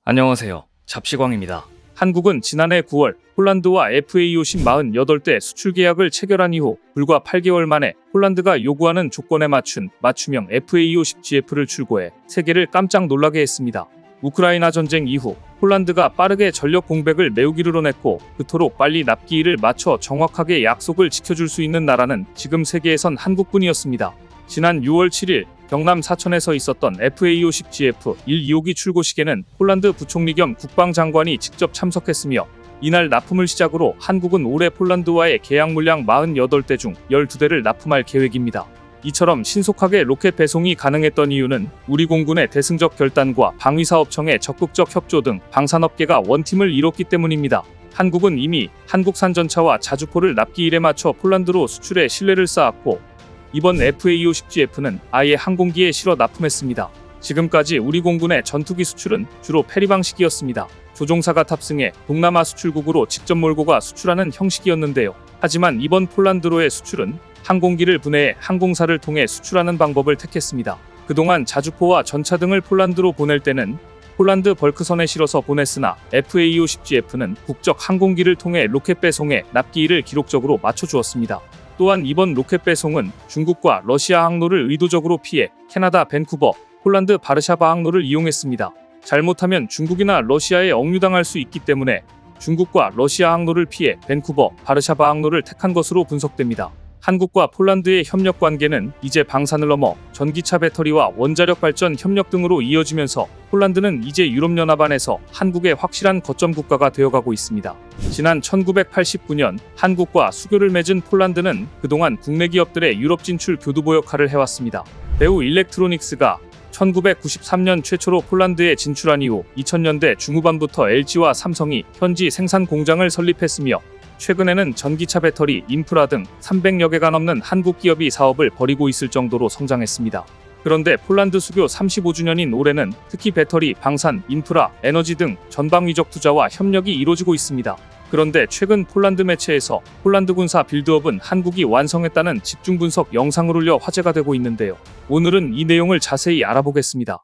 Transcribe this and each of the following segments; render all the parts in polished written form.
안녕하세요. 잡식왕입니다. 한국은 지난해 9월 폴란드와 FAO-10 48대 수출 계약을 체결한 이후 불과 8개월 만에 폴란드가 요구하는 조건에 맞춘 맞춤형 FAO-10GF를 출고해 세계를 깜짝 놀라게 했습니다. 우크라이나 전쟁 이후 폴란드가 빠르게 전력 공백을 메우기를 냈고 그토록 빨리 납기일을 맞춰 정확하게 약속을 지켜줄 수 있는 나라는 지금 세계에선 한국뿐이었습니다. 지난 6월 7일 경남 사천에서 있었던 FAO-10GF 1, 2호기 출고식에는 폴란드 부총리 겸 국방장관이 직접 참석했으며 이날 납품을 시작으로 한국은 올해 폴란드와의 계약 물량 48대 중 12대를 납품할 계획입니다. 이처럼 신속하게 로켓 배송이 가능했던 이유는 우리 공군의 대승적 결단과 방위사업청의 적극적 협조 등 방산업계가 원팀을 이뤘기 때문입니다. 한국은 이미 한국산 전차와 자주포를 납기일에 맞춰 폴란드로 수출에 신뢰를 쌓았고 이번 FAO-10GF는 아예 항공기에 실어 납품했습니다. 지금까지 우리 공군의 전투기 수출은 주로 페리 방식이었습니다. 조종사가 탑승해 동남아 수출국으로 직접 몰고 가 수출하는 형식이었는데요. 하지만 이번 폴란드로의 수출은 항공기를 분해해 항공사를 통해 수출하는 방법을 택했습니다. 그동안 자주포와 전차 등을 폴란드로 보낼 때는 폴란드 벌크선에 실어서 보냈으나 FAO-10GF는 국적 항공기를 통해 로켓 배송해 납기일을 기록적으로 맞춰주었습니다. 또한 이번 로켓 배송은 중국과 러시아 항로를 의도적으로 피해 캐나다 밴쿠버, 폴란드 바르샤바 항로를 이용했습니다. 잘못하면 중국이나 러시아에 억류당할 수 있기 때문에 중국과 러시아 항로를 피해 밴쿠버, 바르샤바 항로를 택한 것으로 분석됩니다. 한국과 폴란드의 협력 관계는 이제 방산을 넘어 전기차 배터리와 원자력 발전 협력 등으로 이어지면서 폴란드는 이제 유럽연합 안에서 한국의 확실한 거점 국가가 되어가고 있습니다. 지난 1989년 한국과 수교를 맺은 폴란드는 그동안 국내 기업들의 유럽 진출 교두보 역할을 해왔습니다. 배우 일렉트로닉스가 1993년 최초로 폴란드에 진출한 이후 2000년대 중후반부터 LG와 삼성이 현지 생산 공장을 설립했으며 최근에는 전기차 배터리, 인프라 등 300여 개가 넘는 한국 기업이 사업을 벌이고 있을 정도로 성장했습니다. 그런데 폴란드 수교 35주년인 올해는 특히 배터리, 방산, 인프라, 에너지 등 전방위적 투자와 협력이 이루어지고 있습니다. 그런데 최근 폴란드 매체에서 폴란드 군사 빌드업은 한국이 완성했다는 집중분석 영상을 올려 화제가 되고 있는데요. 오늘은 이 내용을 자세히 알아보겠습니다.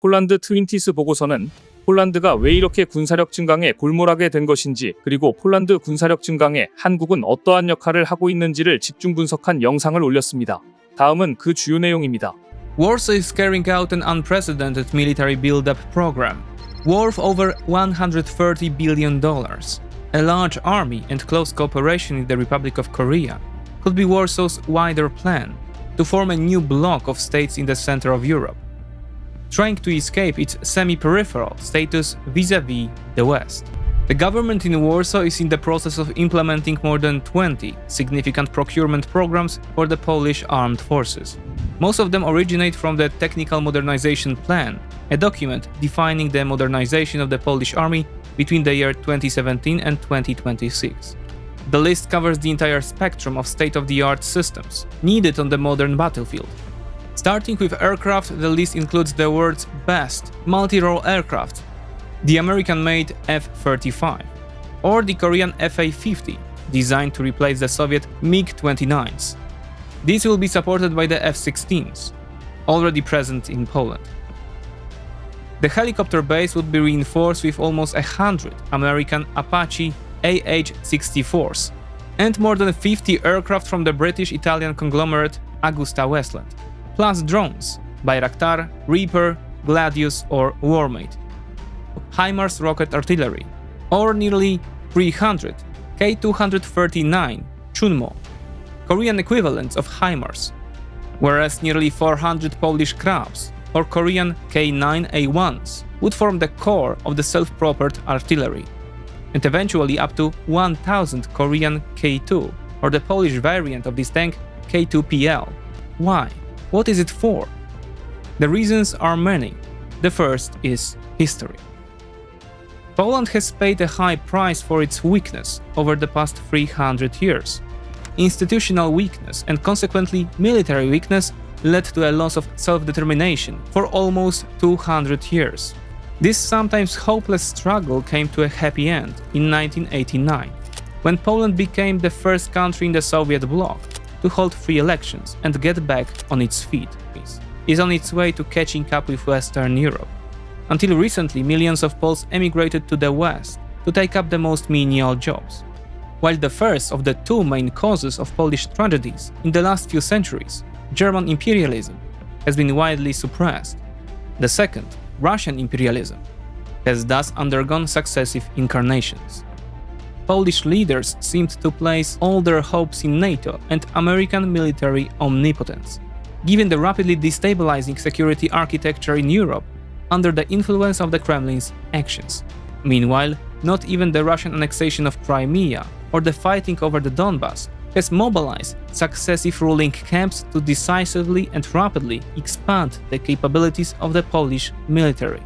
폴란드 트윈티스 보고서는 폴란드가 왜 이렇게 군사력 증강에 골몰하게 된 것인지 그리고 폴란드 군사력 증강에 한국은 어떠한 역할을 하고 있는지를 집중 분석한 영상을 올렸습니다. 다음은 그 주요 내용입니다. Warsaw is carrying out an unprecedented military build-up program, worth over $130 billion. A large army and close cooperation with the Republic of Korea could be Warsaw's wider plan to form a new bloc of states in the center of Europe, trying to escape its semi-peripheral status vis-à-vis the West. The government in Warsaw is in the process of implementing more than 20 significant procurement programs for the Polish armed forces. Most of them originate from the Technical Modernization Plan, a document defining the modernization of the Polish army between the year 2017 and 2026. The list covers the entire spectrum of state-of-the-art systems needed on the modern battlefield. Starting with aircraft, the list includes the world's best multi-role aircraft, the American-made F-35, or the Korean FA-50, designed to replace the Soviet MiG-29s. These will be supported by the F-16s, already present in Poland. The helicopter base would be reinforced with almost 100 American Apache AH-64s, and more than 50 aircraft from the British-Italian conglomerate AgustaWestland. Plus drones, Bayraktar, Reaper, Gladius or Warmate, HIMARS rocket artillery, or nearly 300 K239 Chunmo, Korean equivalents of HIMARS, whereas nearly 400 Polish Krabs or Korean K9A1s would form the core of the self-propelled artillery, and eventually up to 1000 Korean K2 or the Polish variant of this tank K2PL. Why? What is it for? The reasons are many. The first is history. Poland has paid a high price for its weakness over the past 300 years. Institutional weakness and consequently military weakness led to a loss of self-determination for almost 200 years. This sometimes hopeless struggle came to a happy end in 1989, when Poland became the first country in the Soviet bloc to hold free elections and get back on its feet. Is on its way to catching up with Western Europe. Until recently, millions of Poles emigrated to the West to take up the most menial jobs. While the first of the two main causes of Polish tragedies in the last few centuries, German imperialism, has been widely suppressed, the second, Russian imperialism, has thus undergone successive incarnations. Polish leaders seemed to place all their hopes in NATO and American military omnipotence, given the rapidly destabilizing security architecture in Europe under the influence of the Kremlin's actions. Meanwhile, not even the Russian annexation of Crimea or the fighting over the Donbass has mobilized successive ruling camps to decisively and rapidly expand the capabilities of the Polish military.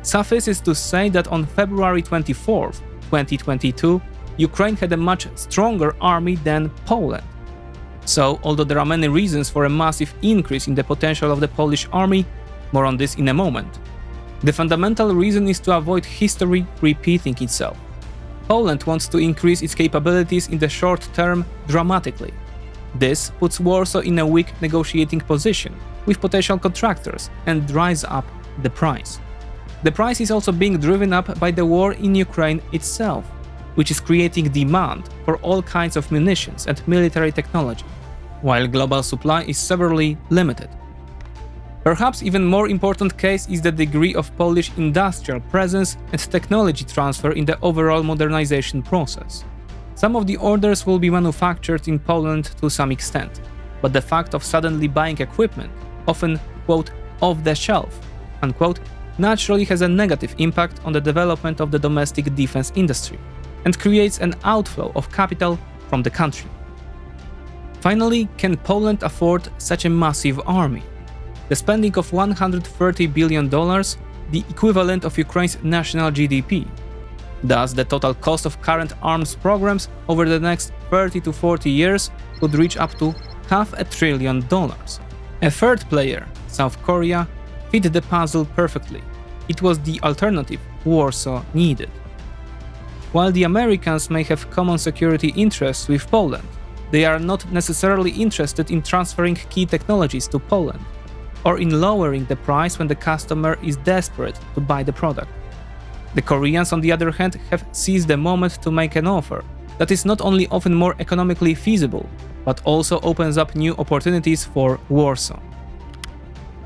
Suffices to say that on February 24, 2022, Ukraine had a much stronger army than Poland. So, although there are many reasons for a massive increase in the potential of the Polish army, more on this in a moment, the fundamental reason is to avoid history repeating itself. Poland wants to increase its capabilities in the short term dramatically. This puts Warsaw in a weak negotiating position with potential contractors and drives up the price. The price is also being driven up by the war in Ukraine itself, which is creating demand for all kinds of munitions and military technology, while global supply is severely limited. Perhaps even more important case is the degree of Polish industrial presence and technology transfer in the overall modernization process. Some of the orders will be manufactured in Poland to some extent, but the fact of suddenly buying equipment, often, quote, off the shelf, unquote, naturally has a negative impact on the development of the domestic defense industry and creates an outflow of capital from the country. Finally, can Poland afford such a massive army? The spending of $130 billion, the equivalent of Ukraine's national GDP. Thus, the total cost of current arms programs over the next 30 to 40 years could reach up to $500 billion. A third player, South Korea, fit the puzzle perfectly. It was the alternative Warsaw needed. While the Americans may have common security interests with Poland, they are not necessarily interested in transferring key technologies to Poland, or in lowering the price when the customer is desperate to buy the product. The Koreans, on the other hand, have seized the moment to make an offer that is not only often more economically feasible, but also opens up new opportunities for Warsaw.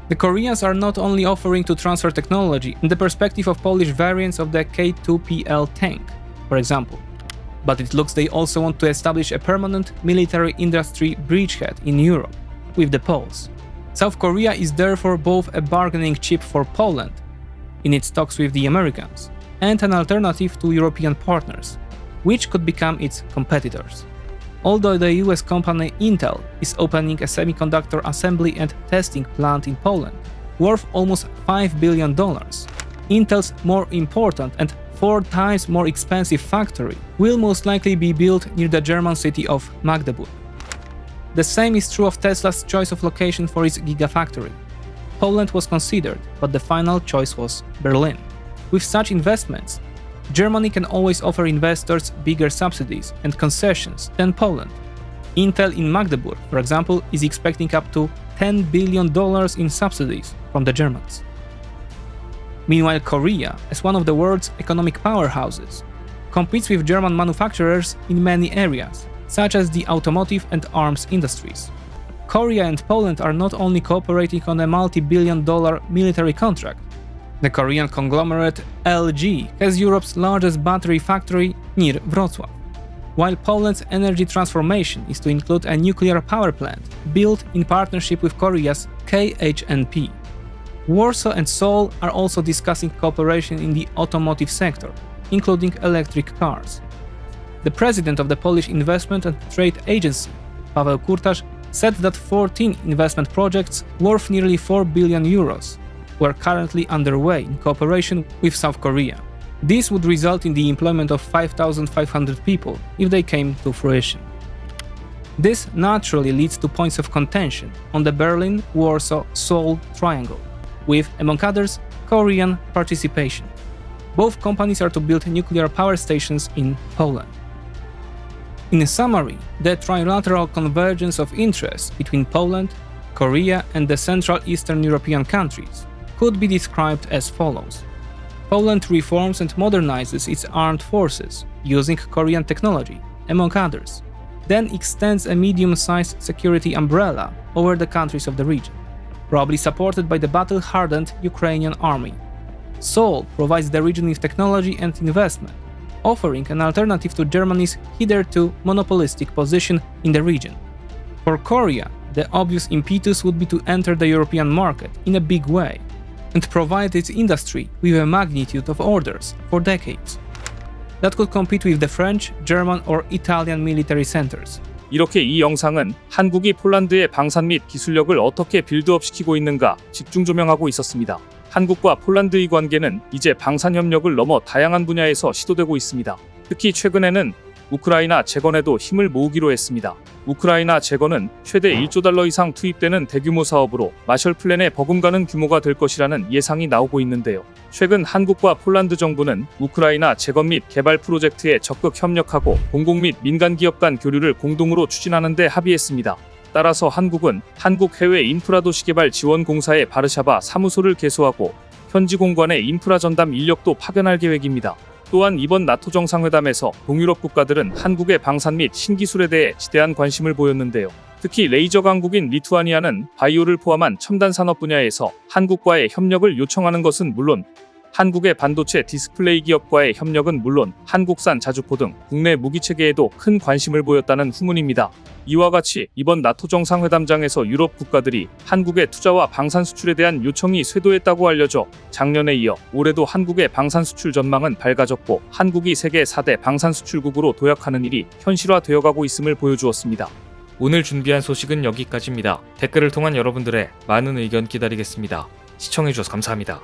The Koreans are not only offering to transfer technology in the perspective of Polish variants of the K2PL tank, for example, but it looks they also want to establish a permanent military industry bridgehead in Europe with the Poles. South Korea is therefore both a bargaining chip for Poland in its talks with the Americans and an alternative to European partners, which could become its competitors. Although the US company Intel is opening a semiconductor assembly and testing plant in Poland, worth almost $5 billion, Intel's more important and 4 times more expensive factory will most likely be built near the German city of Magdeburg. The same is true of Tesla's choice of location for its gigafactory. Poland was considered, but the final choice was Berlin. With such investments, Germany can always offer investors bigger subsidies and concessions than Poland. Intel in Magdeburg, for example, is expecting up to $10 billion in subsidies from the Germans. Meanwhile, Korea, as one of the world's economic powerhouses, competes with German manufacturers in many areas, such as the automotive and arms industries. Korea and Poland are not only cooperating on a multi-billion-dollar military contract. The Korean conglomerate LG has Europe's largest battery factory near Wrocław, while Poland's energy transformation is to include a nuclear power plant built in partnership with Korea's KHNP. Warsaw and Seoul are also discussing cooperation in the automotive sector, including electric cars. The president of the Polish Investment and Trade Agency, Paweł Kurtasz, said that 14 investment projects worth nearly 4 billion euros were currently underway in cooperation with South Korea. This would result in the employment of 5,500 people if they came to fruition. This naturally leads to points of contention on the Berlin-Warsaw-Seoul triangle, with, among others, Korean participation. Both companies are to build nuclear power stations in Poland. In summary, the trilateral convergence of interests between Poland, Korea and the Central Eastern European countries could be described as follows. Poland reforms and modernizes its armed forces, using Korean technology, among others, then extends a medium-sized security umbrella over the countries of the region, probably supported by the battle-hardened Ukrainian army. Seoul provides the region with technology and investment, offering an alternative to Germany's hitherto monopolistic position in the region. For Korea, the obvious impetus would be to enter the European market in a big way and provide its industry with a magnitude of orders for decades that could compete with the French, German or Italian military centers. 이렇게 이 영상은 한국이 폴란드의 방산 및 기술력을 어떻게 빌드업시키고 있는가 집중 조명하고 있었습니다. 한국과 폴란드의 관계는 이제 방산 협력을 넘어 다양한 분야에서 시도되고 있습니다. 특히 최근에는 우크라이나 재건에도 힘을 모으기로 했습니다. 우크라이나 재건은 최대 1조 달러 이상 투입되는 대규모 사업으로 마셜 플랜에 버금가는 규모가 될 것이라는 예상이 나오고 있는데요. 최근 한국과 폴란드 정부는 우크라이나 재건 및 개발 프로젝트에 적극 협력하고 공공 및 민간 기업 간 교류를 공동으로 추진하는 데 합의했습니다. 따라서 한국은 한국해외인프라도시개발지원공사의 바르샤바 사무소를 개소하고 현지 공관의 인프라 전담 인력도 파견할 계획입니다. 또한 이번 나토 정상회담에서 동유럽 국가들은 한국의 방산 및 신기술에 대해 지대한 관심을 보였는데요. 특히 레이저 강국인 리투아니아는 바이오를 포함한 첨단 산업 분야에서 한국과의 협력을 요청하는 것은 물론 한국의 반도체 디스플레이 기업과의 협력은 물론 한국산 자주포 등 국내 무기체계에도 큰 관심을 보였다는 후문입니다. 이와 같이 이번 나토 정상회담장에서 유럽 국가들이 한국의 투자와 방산 수출에 대한 요청이 쇄도했다고 알려져 작년에 이어 올해도 한국의 방산 수출 전망은 밝아졌고 한국이 세계 4대 방산 수출국으로 도약하는 일이 현실화되어 가고 있음을 보여주었습니다. 오늘 준비한 소식은 여기까지입니다. 댓글을 통한 여러분들의 많은 의견 기다리겠습니다. 시청해주셔서 감사합니다.